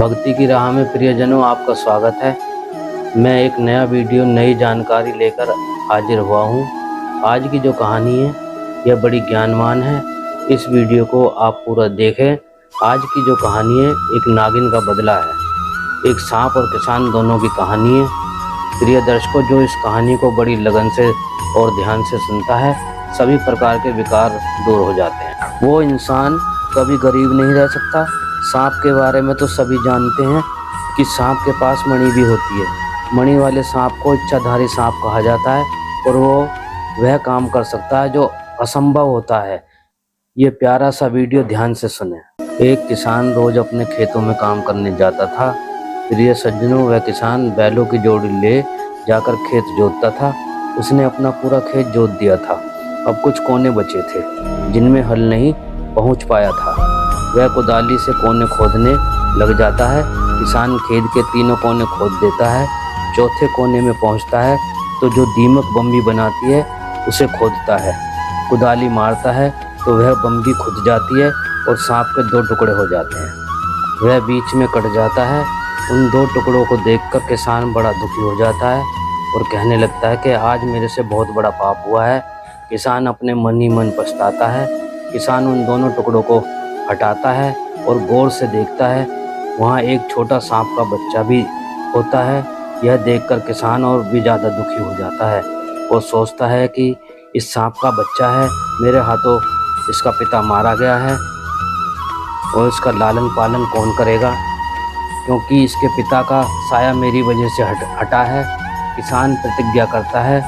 भक्ति की राह में प्रियजनों, आपका स्वागत है। मैं एक नया वीडियो, नई जानकारी लेकर हाजिर हुआ हूँ। आज की जो कहानी है यह बड़ी ज्ञानवान है। इस वीडियो को आप पूरा देखें। आज की जो कहानी है एक नागिन का बदला है। एक सांप और किसान दोनों की कहानी है। प्रिय दर्शकों, जो इस कहानी को बड़ी लगन से और ध्यान से सुनता है, सभी प्रकार के विकार दूर हो जाते हैं। वो इंसान कभी गरीब नहीं रह सकता। सांप के बारे में तो सभी जानते हैं कि सांप के पास मणि भी होती है। मणि वाले सांप को इच्छाधारी सांप कहा जाता है और वो वह काम कर सकता है जो असंभव होता है। ये प्यारा सा वीडियो ध्यान से सुने। एक किसान रोज अपने खेतों में काम करने जाता था। प्रिय सज्जनों, वह किसान बैलों की जोड़ी ले जाकर खेत जोतता था। उसने अपना पूरा खेत जोत दिया था। अब कुछ कोने बचे थे जिनमें हल नहीं पहुंच पाया था। वह कुदाली से कोने खोदने लग जाता है। किसान खेत के तीनों कोने खोद देता है। चौथे कोने में पहुंचता है तो जो दीमक बम्बी बनाती है उसे खोदता है। कुदाली मारता है तो वह बम्बी खुद जाती है और सांप के दो टुकड़े हो जाते हैं। वह बीच में कट जाता है। उन दो टुकड़ों को देखकर किसान बड़ा दुखी हो जाता है और कहने लगता है कि आज मेरे से बहुत बड़ा पाप हुआ है। किसान अपने मन ही मन पछताता है। किसान उन दोनों टुकड़ों को हटाता है और गौर से देखता है। वहाँ एक छोटा सांप का बच्चा भी होता है। यह देखकर किसान और भी ज़्यादा दुखी हो जाता है और सोचता है कि इस सांप का बच्चा है, मेरे हाथों इसका पिता मारा गया है और इसका लालन पालन कौन करेगा, क्योंकि इसके पिता का साया मेरी वजह से हटा है। किसान प्रतिज्ञा करता है,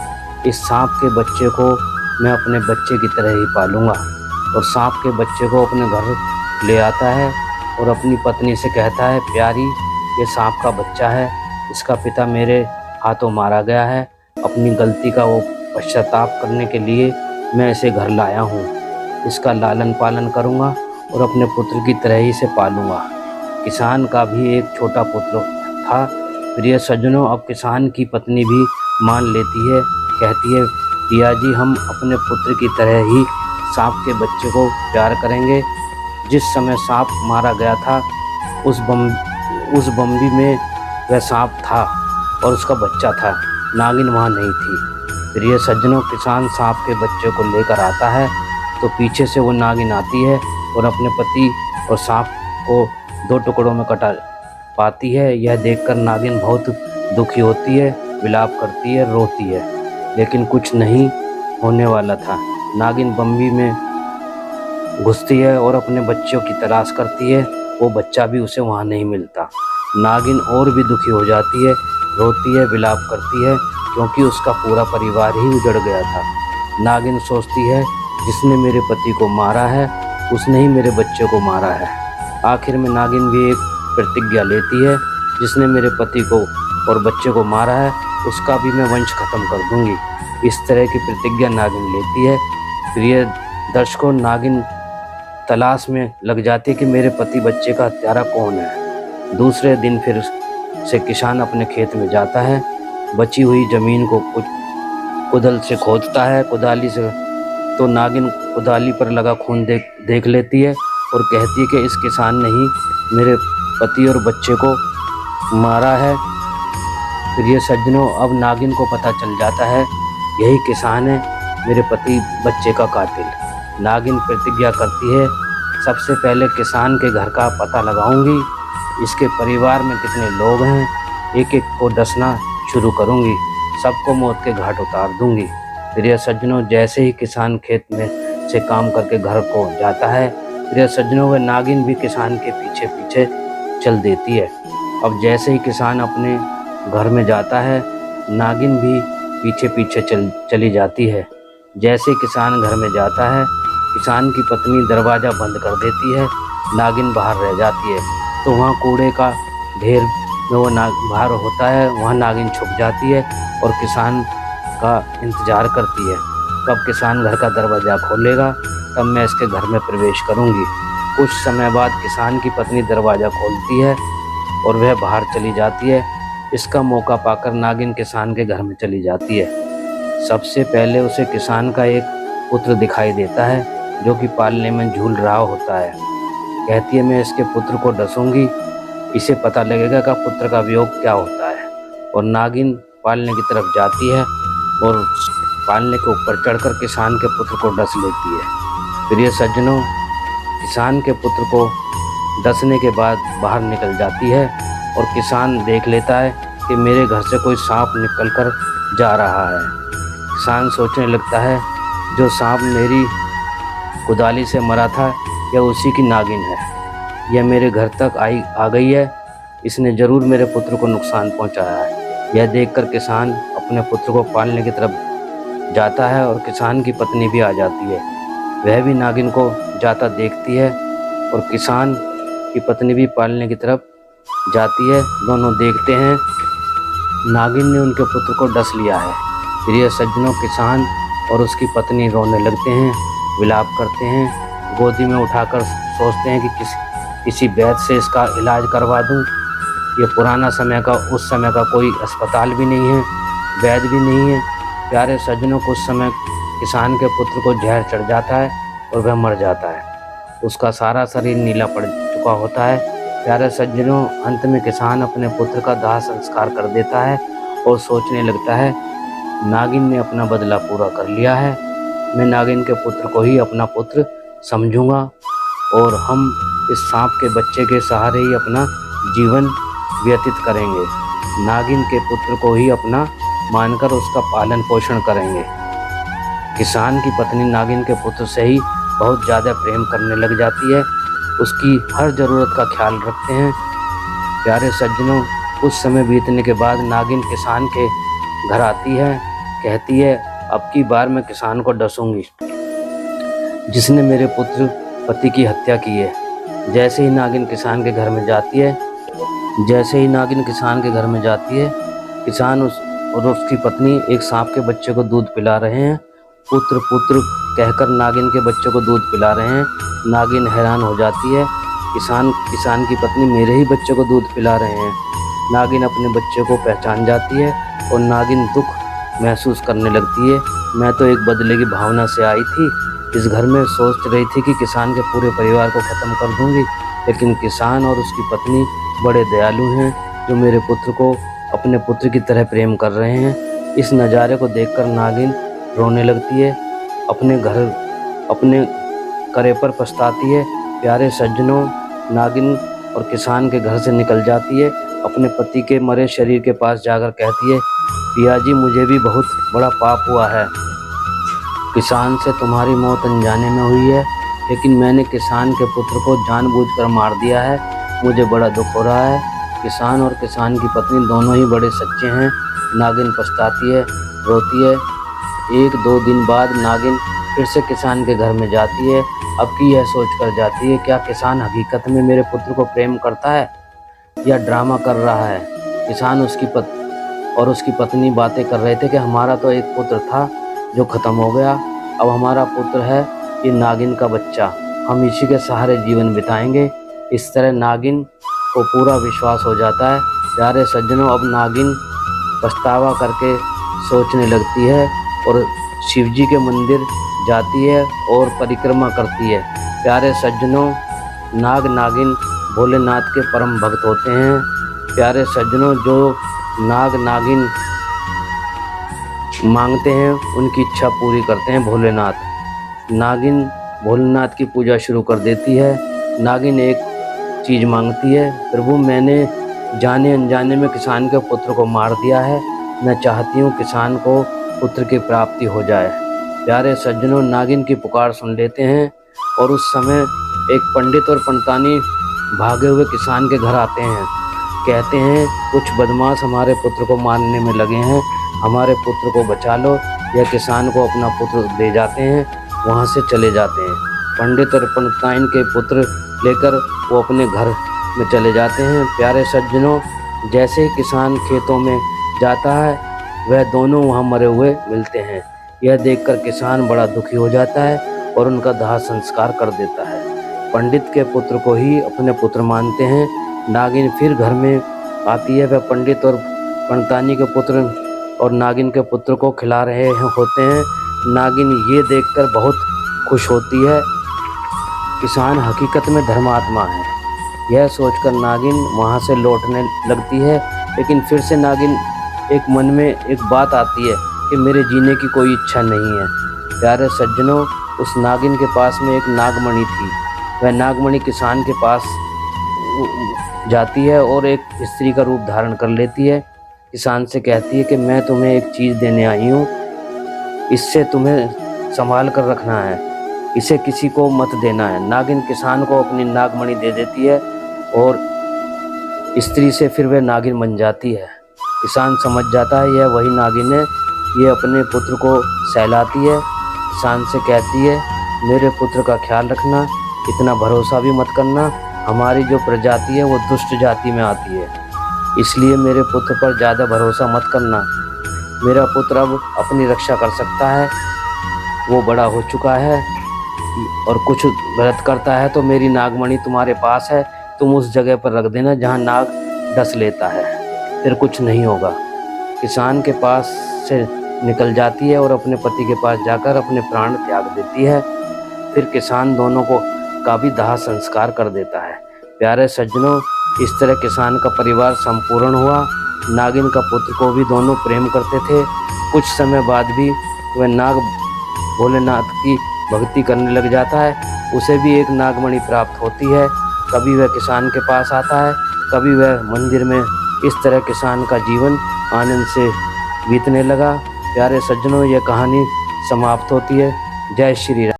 इस सांप के बच्चे को मैं अपने बच्चे की तरह ही पालूंगा। और सांप के बच्चे को अपने घर ले आता है और अपनी पत्नी से कहता है, प्यारी, ये सांप का बच्चा है, इसका पिता मेरे हाथों मारा गया है। अपनी गलती का वो पश्चाताप करने के लिए मैं इसे घर लाया हूँ। इसका लालन पालन करूँगा और अपने पुत्र की तरह ही इसे पालूंगा। किसान का भी एक छोटा पुत्र था। प्रिय सज्जनों, अब किसान की पत्नी भी मान लेती है। कहती है, पिया जी, हम अपने पुत्र की तरह ही सांप के बच्चे को प्यार करेंगे। जिस समय सांप मारा गया था उस बम्बी में वह सांप था और उसका बच्चा था। नागिन वहाँ नहीं थी। प्रिय सज्जनों, किसान सांप के बच्चे को लेकर आता है तो पीछे से वो नागिन आती है और अपने पति और सांप को दो टुकड़ों में कटा पाती है। यह देखकर नागिन बहुत दुखी होती है, विलाप करती है, रोती है, लेकिन कुछ नहीं होने वाला था। नागिन बम्बी में घुसती है और अपने बच्चों की तलाश करती है। वो बच्चा भी उसे वहाँ नहीं मिलता। नागिन और भी दुखी हो जाती है, रोती है, विलाप करती है, क्योंकि उसका पूरा परिवार ही उजड़ गया था। नागिन सोचती है, जिसने मेरे पति को मारा है उसने ही मेरे बच्चे को मारा है। आखिर में नागिन भी एक प्रतिज्ञा लेती है, जिसने मेरे पति को और बच्चे को मारा है उसका भी मैं वंश खत्म कर दूंगी। इस तरह की प्रतिज्ञा नागिन लेती है। प्रिय दर्शकों, नागिन तलाश में लग जाती है कि मेरे पति बच्चे का हत्यारा कौन है। दूसरे दिन फिर से किसान अपने खेत में जाता है। बची हुई जमीन को कुदाल से खोदता है। कुदाली से तो नागिन कुदाली पर लगा खून देख लेती है और कहती है कि इस किसान ने ही मेरे पति और बच्चे को मारा है। प्रिय सज्जनों, अब नागिन को पता चल जाता है यही किसान है मेरे पति बच्चे का कातिल। नागिन प्रतिज्ञा करती है, सबसे पहले किसान के घर का पता लगाऊंगी, इसके परिवार में कितने लोग हैं, एक एक को डसना शुरू करूंगी, सबको मौत के घाट उतार दूंगी। प्रिय सज्जनों, जैसे ही किसान खेत में से काम करके घर को जाता है, प्रिय सज्जनों, वह नागिन भी किसान के पीछे पीछे चल देती है। अब जैसे ही किसान अपने घर में जाता है, नागिन भी पीछे पीछे चली जाती है। जैसे ही किसान घर में जाता है, किसान की पत्नी दरवाज़ा बंद कर देती है। नागिन बाहर रह जाती है तो वहाँ कूड़े का ढेर में वो बाहर होता है, वहाँ नागिन छुप जाती है और किसान का इंतज़ार करती है कब किसान घर का दरवाज़ा खोलेगा, तब मैं इसके घर में प्रवेश करूँगी। कुछ समय बाद किसान की पत्नी दरवाज़ा खोलती है और वह बाहर चली जाती है। इसका मौका पाकर नागिन किसान के घर में चली जाती है। सबसे पहले उसे किसान का एक पुत्र दिखाई देता है जो कि पालने में झूल रहा होता है। कहती है, मैं इसके पुत्र को डसूंगी, इसे पता लगेगा कि पुत्र का वियोग क्या होता है। और नागिन पालने की तरफ जाती है और पालने के ऊपर चढ़कर किसान के पुत्र को डस लेती है। प्रिय सज्जनों, किसान के पुत्र को डसने के बाद बाहर निकल जाती है और किसान देख लेता है कि मेरे घर से कोई सांप निकल कर जा रहा है। किसान सोचने लगता है, जो सांप मेरी कुदाली से मरा था यह उसी की नागिन है, यह मेरे घर तक आ गई है, इसने ज़रूर मेरे पुत्र को नुकसान पहुंचाया है। यह देखकर किसान अपने पुत्र को पालने की तरफ जाता है और किसान की पत्नी भी आ जाती है। वह भी नागिन को जाता देखती है और किसान की पत्नी भी पालने की तरफ जाती है। दोनों देखते हैं नागिन ने उनके पुत्र को डस लिया है। प्रिय सज्जनों, किसान और उसकी पत्नी रोने लगते हैं, विलाप करते हैं, गोदी में उठाकर सोचते हैं कि किसी वैद्य से इसका इलाज करवा दूं। ये पुराना समय का, उस समय का कोई अस्पताल भी नहीं है, वैद्य भी नहीं है। प्यारे सज्जनों, कुछ समय किसान के पुत्र को जहर चढ़ जाता है और वह मर जाता है। उसका सारा शरीर नीला पड़ चुका होता है। प्यारे सज्जनों, अंत में किसान अपने पुत्र का दाह संस्कार कर देता है और सोचने लगता है, नागिन ने अपना बदला पूरा कर लिया है, मैं नागिन के पुत्र को ही अपना पुत्र समझूंगा और हम इस सांप के बच्चे के सहारे ही अपना जीवन व्यतीत करेंगे। नागिन के पुत्र को ही अपना मानकर उसका पालन पोषण करेंगे। किसान की पत्नी नागिन के पुत्र से ही बहुत ज़्यादा प्रेम करने लग जाती है, उसकी हर ज़रूरत का ख्याल रखते हैं। प्यारे सज्जनों, कुछ समय बीतने के बाद नागिन किसान के घर आती है, कहती है, अब की बार मैं किसान को डसूंगी जिसने मेरे पुत्र पति की हत्या की है। जैसे ही नागिन किसान के घर में जाती है, किसान और उसकी पत्नी एक सांप के बच्चे को दूध पिला रहे हैं। पुत्र पुत्र कहकर नागिन के बच्चे को दूध पिला रहे हैं। नागिन हैरान हो जाती है, किसान की पत्नी मेरे ही बच्चे को दूध पिला रहे हैं। नागिन अपने बच्चे को पहचान जाती है और नागिन दुख महसूस करने लगती है। मैं तो एक बदले की भावना से आई थी, इस घर में सोच रही थी कि किसान के पूरे परिवार को ख़त्म कर दूंगी, लेकिन किसान और उसकी पत्नी बड़े दयालु हैं, जो मेरे पुत्र को अपने पुत्र की तरह प्रेम कर रहे हैं। इस नज़ारे को देखकर नागिन रोने लगती है, अपने करे पर पछताती है। प्यारे सज्जनों, नागिन और किसान के घर से निकल जाती है, अपने पति के मरे शरीर के पास जाकर कहती है, पिया जी, मुझे भी बहुत बड़ा पाप हुआ है। किसान से तुम्हारी मौत अनजाने में हुई है, लेकिन मैंने किसान के पुत्र को जानबूझकर मार दिया है, मुझे बड़ा दुख हो रहा है। किसान और किसान की पत्नी दोनों ही बड़े सच्चे हैं। नागिन पछताती है, रोती है। 1-2 दिन बाद नागिन फिर से किसान के घर में जाती है। अब की यह सोच कर जाती है, क्या किसान हकीकत में मेरे पुत्र को प्रेम करता है या ड्रामा कर रहा है। किसान और उसकी पत्नी बातें कर रहे थे कि हमारा तो एक पुत्र था जो ख़त्म हो गया, अब हमारा पुत्र है ये नागिन का बच्चा, हम इसी के सहारे जीवन बिताएंगे। इस तरह नागिन को पूरा विश्वास हो जाता है। प्यारे सज्जनों, अब नागिन पछतावा करके सोचने लगती है और शिवजी के मंदिर जाती है और परिक्रमा करती है। प्यारे सज्जनों, नागिन भोलेनाथ के परम भक्त होते हैं। प्यारे सज्जनों, जो नागिन मांगते हैं उनकी इच्छा पूरी करते हैं भोलेनाथ। नागिन भोलेनाथ की पूजा शुरू कर देती है। नागिन एक चीज़ मांगती है, प्रभु मैंने जाने अनजाने में किसान के पुत्र को मार दिया है, मैं चाहती हूँ किसान को पुत्र की प्राप्ति हो जाए। प्यारे सज्जनों, नागिन की पुकार सुन लेते हैं और उस समय एक पंडित और पंडितानी भागे हुए किसान के घर आते हैं। कहते हैं, कुछ बदमाश हमारे पुत्र को मारने में लगे हैं, हमारे पुत्र को बचा लो। यह किसान को अपना पुत्र दे जाते हैं, वहाँ से चले जाते हैं। पंडित और पंडिताइन के पुत्र लेकर वो अपने घर में चले जाते हैं। प्यारे सज्जनों, जैसे ही किसान खेतों में जाता है, वह दोनों वहाँ मरे हुए मिलते हैं। यह देखकर किसान बड़ा दुखी हो जाता है और उनका दाह संस्कार कर देता है। पंडित के पुत्र को ही अपने पुत्र मानते हैं। नागिन फिर घर में आती है, वह पंडित और पंडितानी के पुत्र और नागिन के पुत्र को खिला रहे होते हैं। नागिन ये देखकर बहुत खुश होती है। किसान हकीकत में धर्मात्मा है, यह सोचकर नागिन वहाँ से लौटने लगती है, लेकिन फिर से नागिन एक मन में एक बात आती है कि मेरे जीने की कोई इच्छा नहीं है। प्यारे सज्जनों, उस नागिन के पास में एक नागमणि थी। वह नागमणि किसान के पास जाती है और एक स्त्री का रूप धारण कर लेती है। किसान से कहती है कि मैं तुम्हें एक चीज़ देने आई हूँ, इससे तुम्हें संभाल कर रखना है, इसे किसी को मत देना है। नागिन किसान को अपनी नागमणि दे देती है और स्त्री से फिर वह नागिन बन जाती है। किसान समझ जाता है यह वही नागिन है। ये अपने पुत्र को सहलाती है, किसान से कहती है मेरे पुत्र का ख्याल रखना, इतना भरोसा भी मत करना, हमारी जो प्रजाति है वो दुष्ट जाति में आती है, इसलिए मेरे पुत्र पर ज़्यादा भरोसा मत करना। मेरा पुत्र अब अपनी रक्षा कर सकता है, वो बड़ा हो चुका है और कुछ गलत करता है तो मेरी नागमणि तुम्हारे पास है, तुम उस जगह पर रख देना जहाँ नाग डस लेता है, फिर कुछ नहीं होगा। किसान के पास से निकल जाती है और अपने पति के पास जाकर अपने प्राण त्याग देती है। फिर किसान दोनों को का भी दाह संस्कार कर देता है। प्यारे सज्जनों, इस तरह किसान का परिवार संपूर्ण हुआ। नागिन का पुत्र को भी दोनों प्रेम करते थे। कुछ समय बाद भी वह नाग भोलेनाथ की भक्ति करने लग जाता है। उसे भी एक नागमणि प्राप्त होती है। कभी वह किसान के पास आता है, कभी वह मंदिर में। इस तरह किसान का जीवन आनंद से बीतने लगा। प्यारे सज्जनों, यह कहानी समाप्त होती है। जय श्री राम।